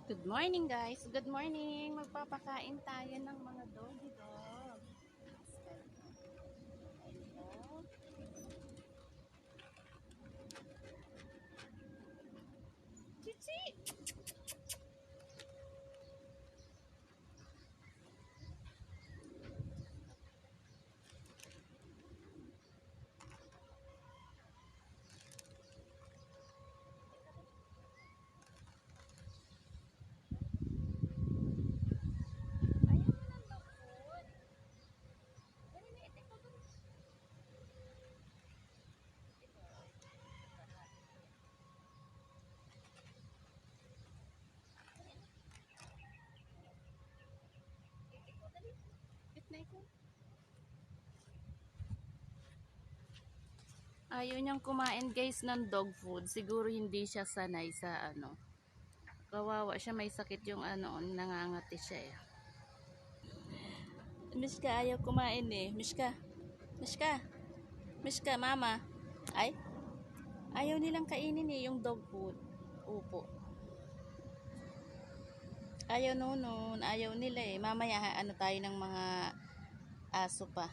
Good morning guys! Good morning! Magpapakain tayo ng mga doggy dog. Hello. Chichi! Ayaw mo ng dog food? Dali na, ito ito. Ito, dali. Bit na ito. Ayaw niyang kumain guys ng dog food. Siguro hindi siya sanay sa ano. Kawawa siya, may sakit yung ano, nangangati siya eh. Mishka ayaw kumain eh. Mishka. Mishka. Mishka, mama. Ay, ayaw nilang kainin eh yung dog food. Upo. Ayaw noon, ayaw nila eh. Mamaya ano tayo ng mga aso pa.